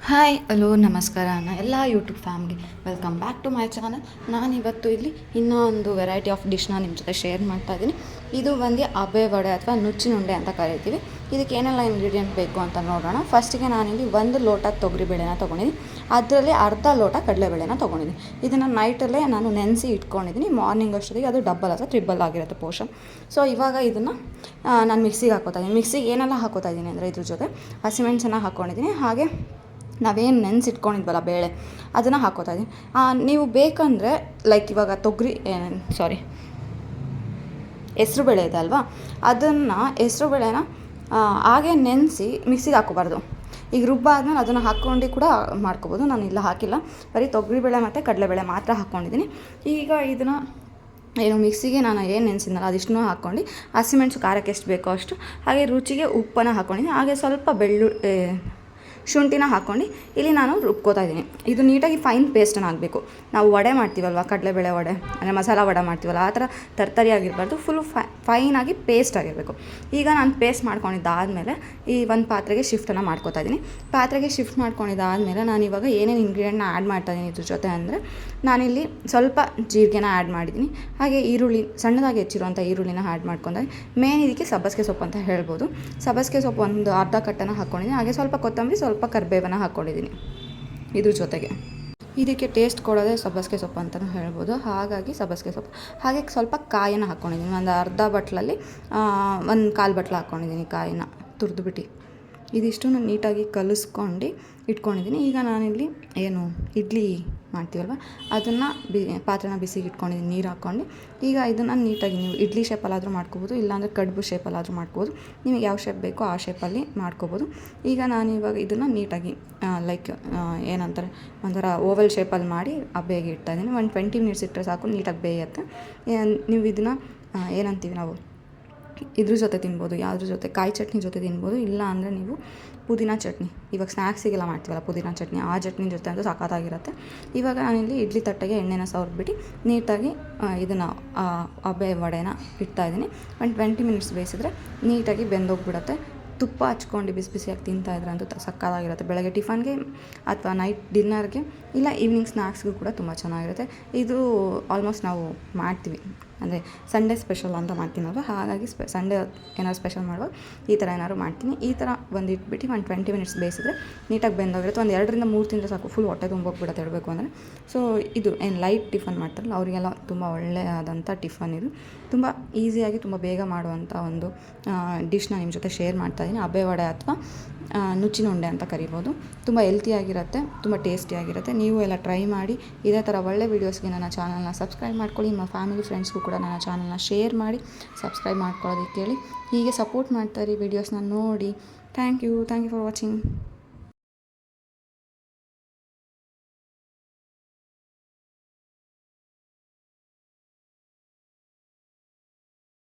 Hi hello ನಮಸ್ಕಾರ ಎಲ್ಲ YouTube family welcome back to my channel. ನಾನಿವತ್ತು ಇಲ್ಲಿ ಇನ್ನೂ ಒಂದು ವೆರೈಟಿ ಆಫ್ ಡಿಶ್ನ ನಿಮ್ಮ ಜೊತೆ ಶೇರ್ ಮಾಡ್ತಾಯಿದ್ದೀನಿ. ಇದು ಬಂದು ಅಬೆ ವಡೆ ಅಥವಾ ನುಚ್ಚಿನ ಉಂಡೆ ಅಂತ ಕರಿತೀವಿ. ಇದಕ್ಕೆ ಏನೆಲ್ಲ ಇಂಗ್ರೀಡಿಯೆಂಟ್ ಬೇಕು ಅಂತ ನೋಡೋಣ. ಫಸ್ಟಿಗೆ ನಾನಿಲ್ಲಿ 1 ಲೋಟ ತೊಗರಿಬೇಳೆನ ತೊಗೊಂಡಿದ್ದೀನಿ, ಅದರಲ್ಲಿ ಅರ್ಧ ಲೋಟ ಕಡಲೆಬೇಳೆನ ತೊಗೊಂಡಿದ್ದೀನಿ. ಇದನ್ನು ನೈಟಲ್ಲೇ ನಾನು ನೆನೆಸಿ ಇಟ್ಕೊಂಡಿದ್ದೀನಿ. ಮಾರ್ನಿಂಗ್ ಅಷ್ಟೊತ್ತಿಗೆ ಅದು ಡಬ್ಬಲ್ ಅಥವಾ ಟ್ರಿಬಲ್ ಆಗಿರುತ್ತೆ ಪೋರ್ಷನ್. ಸೊ ಇವಾಗ ಇದನ್ನು ನಾನು ಮಿಕ್ಸಿಗೆ ಹಾಕೋತಾ ಇದ್ದೀನಿ. ಮಿಕ್ಸಿಗೆ ಏನೆಲ್ಲ ಹಾಕೋತಾ ಇದ್ದೀನಿ ಅಂದರೆ ಇದ್ರ ಜೊತೆ ಹಸಿಮೆಣಸನ್ನು ಹಾಕ್ಕೊಂಡಿದ್ದೀನಿ, ಹಾಗೆ ನಾವೇನು ನೆನೆಸಿಟ್ಕೊಂಡಿದ್ವಲ್ಲ ಬೇಳೆ ಅದನ್ನು ಹಾಕೋತಾ ಇದ್ದೀನಿ. ನೀವು ಬೇಕಂದರೆ ಲೈಕ್ ಇವಾಗ ಹೆಸ್ರು ಬೇಳೆ ಇದೆ ಅಲ್ವಾ, ಅದನ್ನು ಹೆಸ್ರು ಬೇಳೆನ ಹಾಗೆ ನೆನೆಸಿ ಮಿಕ್ಸಿಗೆ ಹಾಕೋಬಾರ್ದು. ಈಗ ರುಬ್ಬಾದ್ಮೇಲೆ ಅದನ್ನು ಹಾಕ್ಕೊಂಡು ಕೂಡ ಮಾಡ್ಕೋಬೋದು. ನಾನು ಇಲ್ಲ ಹಾಕಿಲ್ಲ, ಬರೀ ತೊಗರಿಬೇಳೆ ಮತ್ತು ಕಡಲೆಬೇಳೆ ಮಾತ್ರ ಹಾಕ್ಕೊಂಡಿದ್ದೀನಿ. ಈಗ ಇದನ್ನು ಮಿಕ್ಸಿಗೆ ನಾನು ಏನು ನೆನೆಸಿದ್ನಲ್ಲ ಅದಿಷ್ಟನ್ನು ಹಾಕ್ಕೊಂಡು ಹಸಿಮೆಣಸು ಖಾರಕ್ಕೆ ಎಷ್ಟು ಬೇಕೋ ಅಷ್ಟು, ಹಾಗೆ ರುಚಿಗೆ ಉಪ್ಪನ್ನು ಹಾಕ್ಕೊಂಡಿದ್ದೀನಿ, ಹಾಗೆ ಸ್ವಲ್ಪ ಶುಂಠಿನ ಹಾಕ್ಕೊಂಡು ಇಲ್ಲಿ ನಾನು ರುಬ್ಕೋತಾ ಇದ್ದೀನಿ. ಇದು ನೀಟಾಗಿ ಫೈನ್ ಪೇಸ್ಟನ್ನು ಆಗಬೇಕು. ನಾವು ವಡೆ ಮಾಡ್ತೀವಲ್ವ, ಕಡಲೆಬೇಳೆ ವಡೆ ಅಂದರೆ ಮಸಾಲ ವಡೆ ಮಾಡ್ತೀವಲ್ಲ, ಆ ಥರ ತರ್ತರಿಯಾಗಿರಬಾರ್ದು, ಫುಲ್ಲು ಫೈನಾಗಿ ಪೇಸ್ಟ್ ಆಗಿರಬೇಕು. ಈಗ ನಾನು ಪೇಸ್ಟ್ ಮಾಡ್ಕೊಂಡಿದ್ದಾದಮೇಲೆ ಈ ಒಂದು ಪಾತ್ರೆಗೆ ಶಿಫ್ಟನ್ನು ಮಾಡ್ಕೋತಾ ಇದ್ದೀನಿ. ಪಾತ್ರೆಗೆ ಶಿಫ್ಟ್ ಮಾಡ್ಕೊಂಡಿದ್ದಾದಮೇಲೆ ನಾನು ಇವಾಗ ಏನೇನು ಇಂಗ್ರೀಡಿಯೆಂಟ್ನ ಆ್ಯಡ್ ಮಾಡ್ತಾಯಿದ್ದೀನಿ ಇದ್ರ ಜೊತೆ ಅಂದರೆ, ನಾನಿಲ್ಲಿ ಸ್ವಲ್ಪ ಜೀರಿಗೆನ ಆ್ಯಡ್ ಮಾಡಿದ್ದೀನಿ, ಹಾಗೆ ಈರುಳ್ಳಿ ಸಣ್ಣದಾಗಿ ಹೆಚ್ಚಿರುವಂಥ ಈರುಳ್ಳಿನ ಆ್ಯಡ್ ಮಾಡ್ಕೊಂಡಾಗ ಮೇನ್ ಇದಕ್ಕೆ ಸಬ್ಬಸಿಗೆ ಸೊಪ್ಪು ಅಂತ ಹೇಳ್ಬೋದು. ಸಬ್ಬಸಿಗೆ ಸೊಪ್ಪು ಒಂದು ಅರ್ಧ ಕಟ್ಟನ್ನು ಹಾಕ್ಕೊಂಡಿದ್ದೀನಿ, ಹಾಗೆ ಸ್ವಲ್ಪ ಕೊತ್ತಂಬರಿ, ಸ್ವಲ್ಪ ಕರಿಬೇವನ್ನು ಹಾಕ್ಕೊಂಡಿದ್ದೀನಿ. ಇದ್ರ ಜೊತೆಗೆ ಇದಕ್ಕೆ ಟೇಸ್ಟ್ ಕೊಡೋದೇ ಸಬ್ಬಸಿಗೆ ಸೊಪ್ಪು ಅಂತಲೂ ಹೇಳ್ಬೋದು, ಹಾಗಾಗಿ ಸಬ್ಬಸಿಗೆ ಸೊಪ್ಪು. ಹಾಗೆ ಸ್ವಲ್ಪ ಕಾಯನ್ನು ಹಾಕ್ಕೊಂಡಿದ್ದೀನಿ. ಒಂದು ಅರ್ಧ ಬಟ್ಲಲ್ಲಿ 1/4 ಬಟ್ಲು ಹಾಕ್ಕೊಂಡಿದ್ದೀನಿ ಕಾಯಿನ ತುರಿದ್ಬಿಟ್ಟು. ಇದಿಷ್ಟು ನೀಟಾಗಿ ಕಲಿಸ್ಕೊಂಡು ಇಟ್ಕೊಂಡಿದ್ದೀನಿ. ಈಗ ನಾನಿಲ್ಲಿ ಏನು ಇಡ್ಲಿ ಮಾಡ್ತೀವಲ್ವ ಅದನ್ನು ಪಾತ್ರೆನ ಬಿಸಿಗೆ ಇಟ್ಕೊಂಡಿದ್ದೀನಿ, ನೀರು ಹಾಕ್ಕೊಂಡು. ಈಗ ಇದನ್ನು ನೀಟಾಗಿ ನೀವು ಇಡ್ಲಿ ಶೇಪಲ್ಲಾದರೂ ಮಾಡ್ಕೋಬೋದು, ಇಲ್ಲಾಂದರೆ ಕಡುಬು ಶೇಪಲ್ಲಾದರೂ ಮಾಡ್ಕೋಬೋದು. ನಿಮಗೆ ಯಾವ ಶೇಪ್ ಬೇಕೋ ಆ ಶೇಪಲ್ಲಿ ಮಾಡ್ಕೋಬೋದು. ಈಗ ನಾನಿವಾಗ ಇದನ್ನು ನೀಟಾಗಿ ಲೈಕ್ ಏನಂತಾರೆ ಒಂಥರ ಓವಲ್ ಶೇಪಲ್ಲಿ ಮಾಡಿ ಬೇಗ ಇಡ್ತಾಯಿದ್ದೀನಿ. 20 ಮಿನಿಟ್ಸ್ ಇಟ್ಟರೆ ಸಾಕು, ನೀಟಾಗಿ ಬೇಯುತ್ತೆ. ನೀವು ಇದನ್ನು ಏನಂತೀವಿ ನಾವು ಇದ್ರ ಜೊತೆ ತಿನ್ಬೋದು, ಯಾವುದ್ರ ಜೊತೆ, ಕಾಯಿ ಚಟ್ನಿ ಜೊತೆ ತಿನ್ಬೋದು, ಇಲ್ಲ ಅಂದರೆ ನೀವು ಪುದೀನ ಚಟ್ನಿ, ಇವಾಗ ಸ್ನ್ಯಾಕ್ಸಿಗೆಲ್ಲ ಮಾಡ್ತೀವಲ್ಲ ಪುದೀನ ಚಟ್ನಿ, ಆ ಚಟ್ನಿ ಜೊತೆ ಅಂತೂ ಸಖತ್ತಾಗಿರುತ್ತೆ. ಇವಾಗ ನಾನಿಲ್ಲಿ ಇಡ್ಲಿ ತಟ್ಟೆಗೆ ಎಣ್ಣೆನ ಸವರ್ಬಿಟ್ಟು ನೀಟಾಗಿ ಇದನ್ನು ಅಬೆ ವಡೆನ ಇಡ್ತಾಯಿದ್ದೀನಿ. 20 ಮಿನಿಟ್ಸ್ ಬೇಯಿಸಿದ್ರೆ ನೀಟಾಗಿ ಬೆಂದೋಗ್ಬಿಡುತ್ತೆ. ತುಪ್ಪ ಹಚ್ಕೊಂಡು ಬಿಸಿ ಬಿಸಿಯಾಗಿ ತಿಂತಾಯಿದ್ರೆ ಅಂತೂ ಸಕ್ಕತ್ತಾಗಿರುತ್ತೆ. ಬೆಳಗ್ಗೆ ಟಿಫನ್ಗೆ ಅಥವಾ ನೈಟ್ ಡಿನ್ನರ್ಗೆ ಇಲ್ಲ ಈವ್ನಿಂಗ್ ಸ್ನ್ಯಾಕ್ಸ್ಗೂ ಕೂಡ ತುಂಬ ಚೆನ್ನಾಗಿರುತ್ತೆ. ಇದು ಆಲ್ಮೋಸ್ಟ್ ನಾವು ಮಾಡ್ತೀವಿ, ಅಂದರೆ ಸಂಡೇ ಸ್ಪೆಷಲ್ ಅಂತ ಮಾಡ್ತೀನಲ್ವ, ಹಾಗಾಗಿ ಸಂಡೇ ಏನಾದ್ರು ಸ್ಪೆಷಲ್ ಮಾಡುವಾಗ ಈ ಥರ ಏನಾದ್ರು ಮಾಡ್ತೀನಿ. ಈ ಥರ ಒಂದು ಇಟ್ಬಿಟ್ಟು 20 ಮಿನಿಟ್ಸ್ ಬೇಯಿಸಿದ್ರೆ ನೀಟಾಗಿ ಬೆಂದೋಗಿರುತ್ತೆ. 1 2ರಿಂದ 3 ತಿಂದರೆ ಸಾಕು, ಫುಲ್ ಹೊಟ್ಟೆ ತುಂಬೋಗ್ಬಿಡುತ್ತೆ ಹೇಳಬೇಕು ಅಂದರೆ. ಸೊ ಇದು ಏನು ಲೈಟ್ ಟಿಫನ್ ಮಾಡ್ತಾರಲ್ಲ ಅವರಿಗೆಲ್ಲ ತುಂಬ ಒಳ್ಳೆಯದಾದಂಥ ಟಿಫನ್ ಇದು. ತುಂಬ ಈಸಿಯಾಗಿ ತುಂಬ ಬೇಗ ಮಾಡುವಂಥ ಒಂದು ಡಿಶ್ನ ನಿಮ್ಮ ಜೊತೆ ಶೇರ್ ಮಾಡ್ತಾಯಿದ್ದೀನಿ. ಅಬೆ ವಡೆ ಅಥವಾ ನುಚ್ಚಿನ ಉಂಡೆ ಅಂತ ಕರಿಬೋದು. ತುಂಬ ಹೆಲ್ತಿಯಾಗಿರುತ್ತೆ, ತುಂಬ ಟೇಸ್ಟಿಯಾಗಿರುತ್ತೆ. ನೀವು ಎಲ್ಲ ಟ್ರೈ ಮಾಡಿ. ಇದೇ ಥರ ಒಳ್ಳೆ ವೀಡಿಯೋಸ್ಗೆ ನನ್ನ ಚಾನಲ್ನ ಸಬ್ಸ್ಕ್ರೈಬ್ ಮಾಡ್ಕೊಳ್ಳಿ. ನಿಮ್ಮ ಫ್ಯಾಮಿಲಿ ಫ್ರೆಂಡ್ಸ್ಗೂ ಕೂಡ ನನ್ನ ಚಾನಲ್ನ ಶೇರ್ ಮಾಡಿ ಸಬ್ಸ್ಕ್ರೈಬ್ ಮಾಡ್ಕೊಳ್ಳೋದಕ್ಕೆ ಹೇಳಿ. ಹೀಗೆ ಸಪೋರ್ಟ್ ಮಾಡ್ತಾಯಿರಿ, ವೀಡಿಯೋಸ್ನ ನೋಡಿ. Thank you for watching.